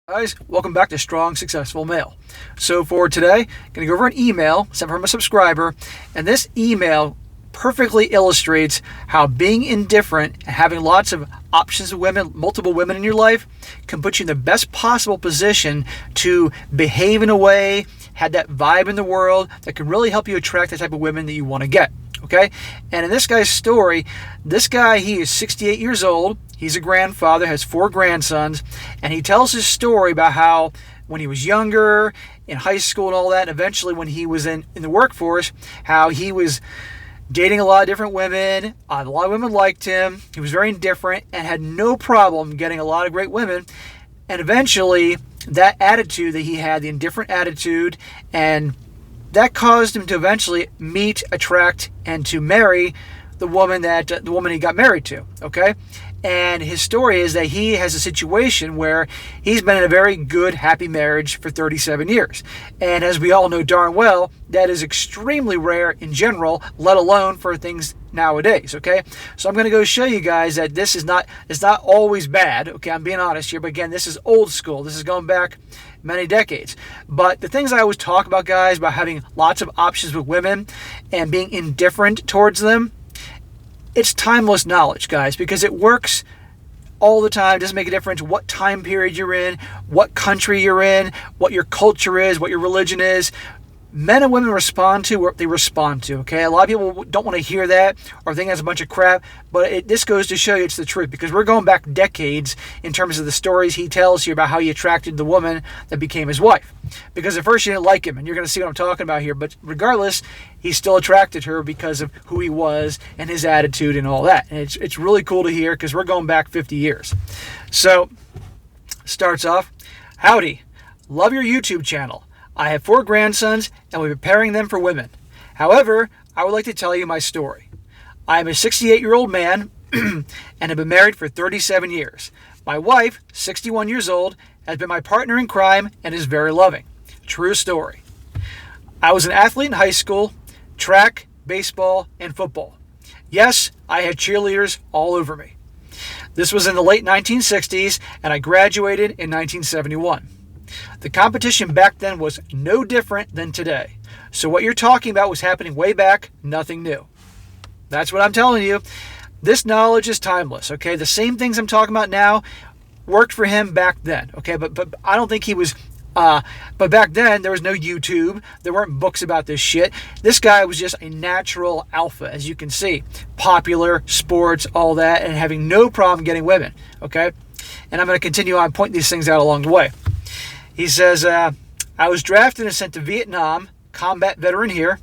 Guys, welcome back to Strong Successful Male. So for today, I'm going to go over an email sent from a subscriber, and this email perfectly illustrates how being indifferent and having lots of options of women, multiple women in your life, can put you in the best possible position to behave in a way, have that vibe in the world that can really help you attract the type of women that you want to get. Okay? And in this guy's story, he is 68 years old. He's a grandfather, has 4 grandsons, and he tells his story about how when he was younger, in high school and all that, and eventually when he was in the workforce, how he was dating a lot of different women. A lot of women liked him. He was very indifferent and had no problem getting a lot of great women. And eventually, that attitude that he had, the indifferent attitude, and that caused him to eventually meet, attract, and to marry the woman he got married to. Okay? And his story is that he has a situation where he's been in a very good, happy marriage for 37 years. And as we all know darn well, that is extremely rare in general, let alone for things nowadays, okay? So I'm going to go show you guys that it's not always bad, okay? I'm being honest here, but again, this is old school. This is going back many decades. But the things I always talk about, guys, about having lots of options with women and being indifferent towards them, it's timeless knowledge, guys, because it works all the time. It doesn't make a difference what time period you're in, what country you're in, what your culture is, what your religion is. Men and women respond to what they respond to, okay? A lot of people don't want to hear that or think that's a bunch of crap, but this goes to show you it's the truth, because we're going back decades in terms of the stories he tells you about how he attracted the woman that became his wife. Because at first she didn't like him, and you're going to see what I'm talking about here, but regardless, he still attracted her because of who he was and his attitude and all that. And it's really cool to hear because we're going back 50 years. So, starts off, howdy, love your YouTube channel. I have 4 grandsons and will be preparing them for women. However, I would like to tell you my story. I am a 68-year-old man and have been married for 37 years. My wife, 61 years old, has been my partner in crime and is very loving. True story. I was an athlete in high school, track, baseball, and football. Yes, I had cheerleaders all over me. This was in the late 1960s, and I graduated in 1971. The competition back then was no different than today. So what you're talking about was happening way back, nothing new. That's what I'm telling you. This knowledge is timeless, okay? The same things I'm talking about now worked for him back then, okay? But I don't think he was... but back then, there was no YouTube. There weren't books about this shit. This guy was just a natural alpha, as you can see. Popular, sports, all that, and having no problem getting women, okay? And I'm going to continue on pointing these things out along the way. He says, I was drafted and sent to Vietnam, combat veteran here.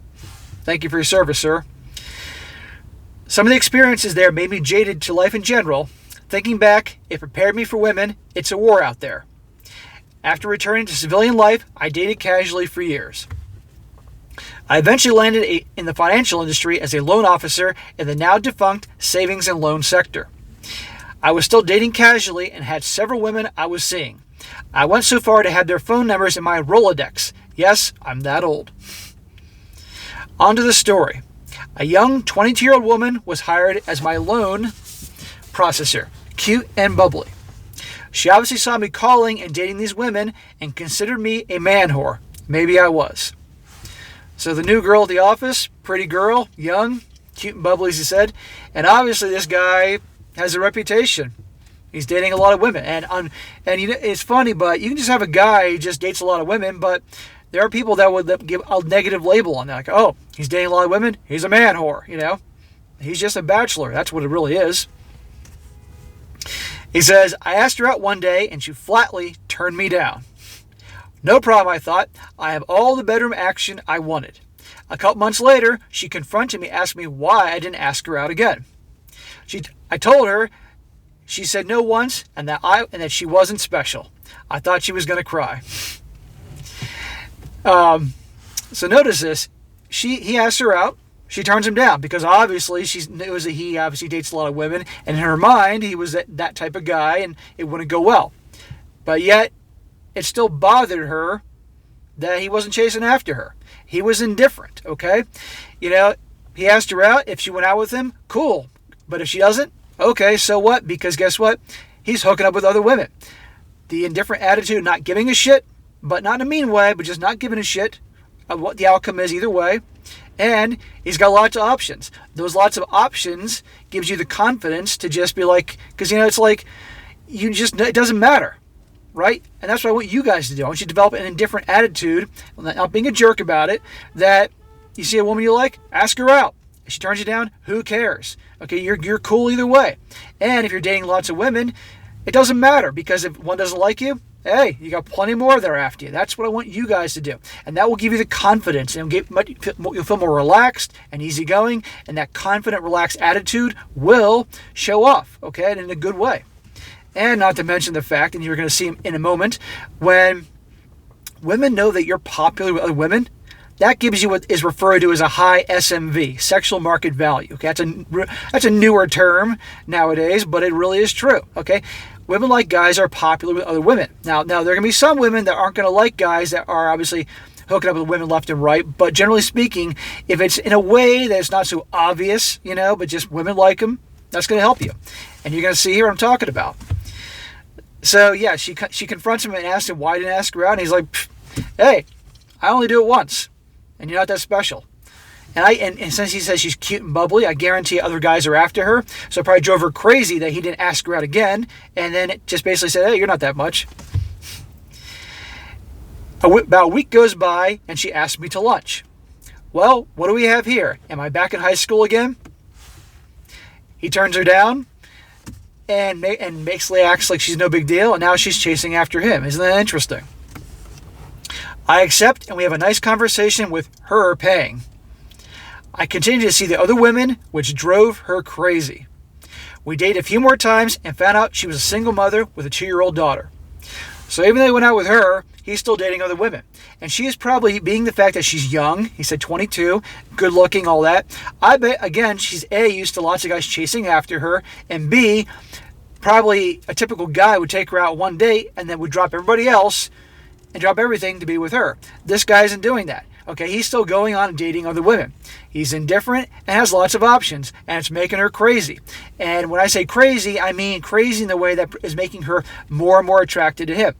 Thank you for your service, sir. Some of the experiences there made me jaded to life in general. Thinking back, it prepared me for women. It's a war out there. After returning to civilian life, I dated casually for years. I eventually landed in the financial industry as a loan officer in the now defunct savings and loan sector. I was still dating casually and had several women I was seeing. I went so far to have their phone numbers in my Rolodex. Yes, I'm that old. On to the story. A young 22-year-old woman was hired as my loan processor, cute and bubbly. She obviously saw me calling and dating these women and considered me a man whore. Maybe I was. So the new girl at the office, pretty girl, young, cute and bubbly, as he said. And obviously this guy has a reputation. He's dating a lot of women. And you know, it's funny, but you can just have a guy who just dates a lot of women, but there are people that would give a negative label on that. Like, oh, he's dating a lot of women? He's a man whore, you know? He's just a bachelor. That's what it really is. He says, I asked her out one day, and she flatly turned me down. No problem, I thought. I have all the bedroom action I wanted. A couple months later, she confronted me, asked me why I didn't ask her out again. I told her. She said no once, and that she wasn't special. I thought she was going to cry. So notice this. He asked her out. She turns him down because obviously she knows that he obviously dates a lot of women. And in her mind, he was that type of guy, and it wouldn't go well. But yet, it still bothered her that he wasn't chasing after her. He was indifferent, okay? You know, he asked her out. If she went out with him, cool. But if she doesn't, okay, so what? Because guess what? He's hooking up with other women. the indifferent attitude, not giving a shit, but not in a mean way, but just not giving a shit of what the outcome is either way. And he's got lots of options. Those lots of options gives you the confidence to just be like, because it's like, it doesn't matter, right? And that's what I want you guys to do. I want you to develop an indifferent attitude, not being a jerk about it, that you see a woman you like, ask her out. If she turns you down, who cares? Okay, you're cool either way. And if you're dating lots of women, it doesn't matter, because if one doesn't like you, hey, you got plenty more that are after you. That's what I want you guys to do. And that will give you the confidence, and you'll feel more relaxed and easygoing, and that confident, relaxed attitude will show off, okay, and in a good way. And not to mention the fact, and you're going to see in a moment, when women know that you're popular with other women, that gives you what is referred to as a high SMV, sexual market value. Okay, that's a newer term nowadays, but it really is true. Okay, women like guys are popular with other women. Now there are going to be some women that aren't going to like guys that are obviously hooking up with women left and right. But generally speaking, if it's in a way that it's not so obvious, but just women like them, that's going to help you. And you're going to see here what I'm talking about. So yeah, she confronts him and asks him why he didn't ask her out, and he's like, "Hey, I only do it once. And you're not that special." And since he says she's cute and bubbly, I guarantee other guys are after her. So it probably drove her crazy that he didn't ask her out again. And then it just basically said, "Hey, you're not that much." About a week goes by, and she asked me to lunch. Well, what do we have here? Am I back in high school again? He turns her down and basically acts like she's no big deal. And now she's chasing after him. Isn't that interesting? I accept, and we have a nice conversation with her paying. I continue to see the other women, which drove her crazy. We dated a few more times and found out she was a single mother with a 2-year-old daughter. So even though he went out with her, he's still dating other women. And she is probably, being the fact that she's young, he said 22, good looking, all that, I bet, again, she's A, used to lots of guys chasing after her, and B, probably a typical guy would take her out one date and then would drop everybody else and drop everything to be with her. This guy isn't doing that. Okay, he's still going on and dating other women. He's indifferent and has lots of options, and it's making her crazy. And when I say crazy, I mean crazy in the way that is making her more and more attracted to him.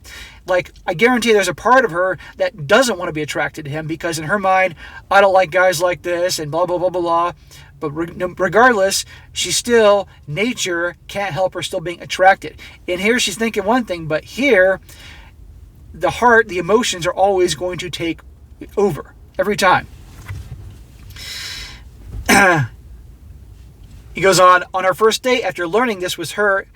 Like, I guarantee there's a part of her that doesn't want to be attracted to him, because in her mind, I don't like guys like this, and blah, blah, blah, blah, blah. But regardless, she's still, nature can't help her still being attracted. And here she's thinking one thing, but here, the heart, the emotions are always going to take over every time. He goes on our first date, after learning this was her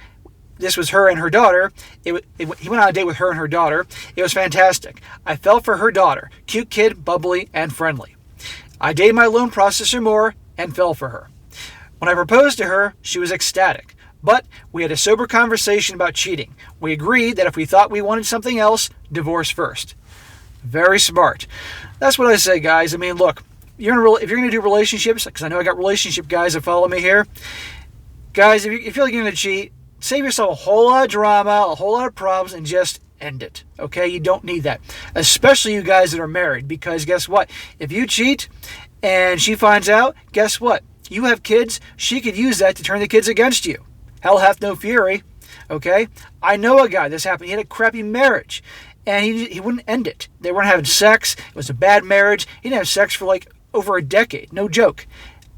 and her daughter, he went on a date with her and her daughter. It was fantastic. I fell for her daughter, cute kid, bubbly, and friendly. I dated my loan processor more and fell for her. When I proposed to her, she was ecstatic. But we had a sober conversation about cheating. We agreed that if we thought we wanted something else, divorce first. Very smart. That's what I say, guys. I mean, look, if you're going to do relationships, because I know I got relationship guys that follow me here. Guys, if you feel like you're going to cheat, save yourself a whole lot of drama, a whole lot of problems, and just end it. Okay? You don't need that. Especially you guys that are married, because guess what? If you cheat and she finds out, guess what? You have kids. She could use that to turn the kids against you. Hell hath no fury. Okay? I know a guy, this happened. He had a crappy marriage, and he wouldn't end it. They weren't having sex. It was a bad marriage. He didn't have sex for like over a decade. No joke.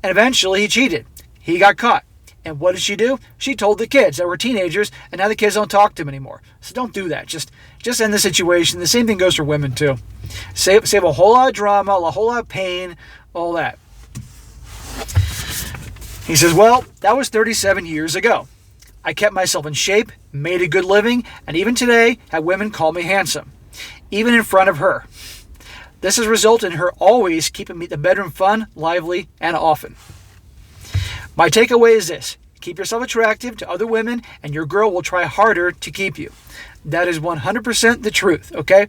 And eventually he cheated. He got caught. And what did she do? She told the kids that were teenagers, and now the kids don't talk to him anymore. So don't do that. Just end the situation. The same thing goes for women too. Save a whole lot of drama, a whole lot of pain, all that. He says, well, that was 37 years ago. I kept myself in shape, made a good living, and even today have women call me handsome, even in front of her. This has resulted in her always keeping the bedroom fun, lively, and often. My takeaway is this: keep yourself attractive to other women, and your girl will try harder to keep you. That is 100% the truth, okay?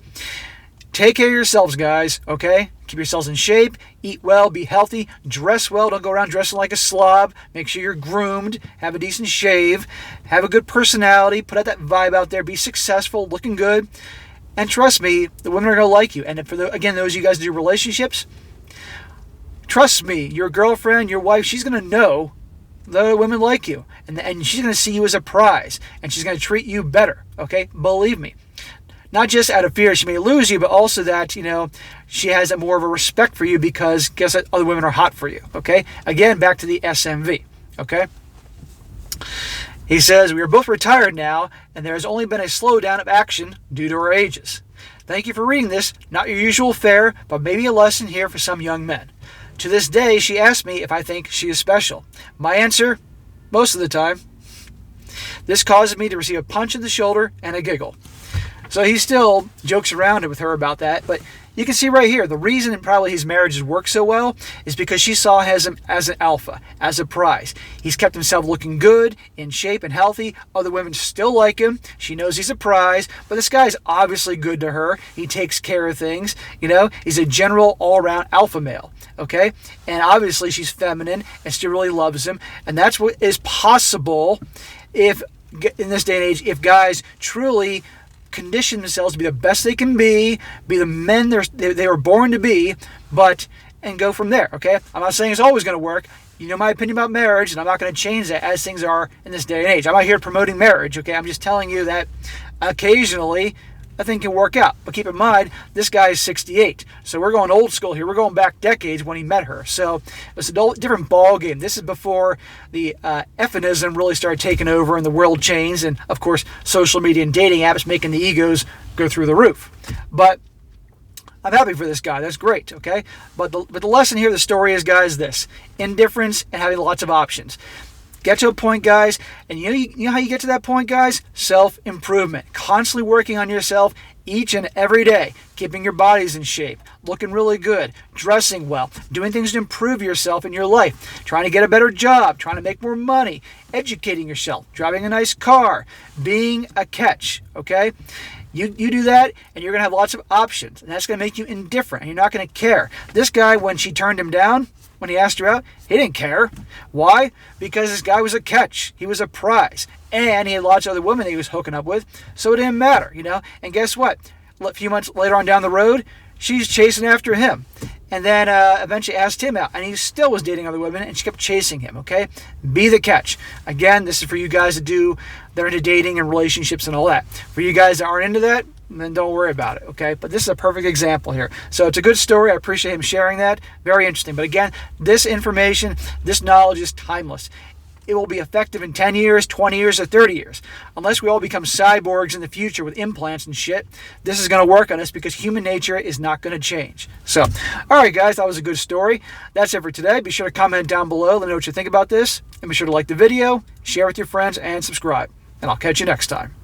Take care of yourselves, guys, okay? Keep yourselves in shape, eat well, be healthy, dress well. Don't go around dressing like a slob. Make sure you're groomed, have a decent shave, have a good personality, put out that vibe out there, be successful, looking good. And trust me, the women are going to like you. And for those of you guys who do relationships, trust me, your girlfriend, your wife, she's going to know the other women like you, and she's going to see you as a prize, and she's going to treat you better, okay? Believe me. Not just out of fear she may lose you, but also that, she has more of a respect for you because guess what? Other women are hot for you, okay? Again, back to the SMV, okay? He says, we are both retired now, and there has only been a slowdown of action due to our ages. Thank you for reading this. Not your usual fare, but maybe a lesson here for some young men. To this day, she asked me if I think she is special. My answer, most of the time. This causes me to receive a punch in the shoulder and a giggle. So he still jokes around with her about that, but you can see right here, the reason probably his marriage has worked so well is because she saw him as an alpha, as a prize. He's kept himself looking good, in shape, and healthy. Other women still like him. She knows he's a prize, but this guy's obviously good to her. He takes care of things, He's a general, all-around alpha male, okay? And obviously she's feminine and still really loves him, and that's what is possible in this day and age, if guys truly condition themselves to be the best they can be the men they were born to be, and go from there, okay? I'm not saying it's always going to work. You know my opinion about marriage, and I'm not going to change that as things are in this day and age. I'm not here promoting marriage, okay? I'm just telling you that occasionally a thing can work out. But keep in mind, this guy is 68. So we're going old school here. We're going back decades when he met her. So it's a different ball game. This is before the effinism really started taking over and the world changed. And, of course, social media and dating apps making the egos go through the roof. But I'm happy for this guy. That's great, okay? But the lesson here, the story is, guys, this. Indifference and having lots of options. Get to a point, guys, and you know how you get to that point, guys? Self-improvement. Constantly working on yourself each and every day. Keeping your bodies in shape. Looking really good. Dressing well. Doing things to improve yourself in your life. Trying to get a better job. Trying to make more money. Educating yourself. Driving a nice car. Being a catch, okay? You do that, and you're going to have lots of options, and that's going to make you indifferent, and you're not going to care. This guy, when she turned him down, when he asked her out, he didn't care. Why? Because this guy was a catch. He was a prize. And he had lots of other women that he was hooking up with, so it didn't matter, And guess what? A few months later on down the road, she's chasing after him. And then eventually asked him out. And he still was dating other women, and she kept chasing him, okay? Be the catch. Again, this is for you guys that are into dating and relationships and all that. For you guys that aren't into that, then don't worry about it, okay? But this is a perfect example here. So it's a good story. I appreciate him sharing that. Very interesting. But again, this information, this knowledge is timeless. It will be effective in 10 years, 20 years, or 30 years. Unless we all become cyborgs in the future with implants and shit, this is going to work on us because human nature is not going to change. So, all right, guys, that was a good story. That's it for today. Be sure to comment down below. Let me know what you think about this. And be sure to like the video, share with your friends, and subscribe. And I'll catch you next time.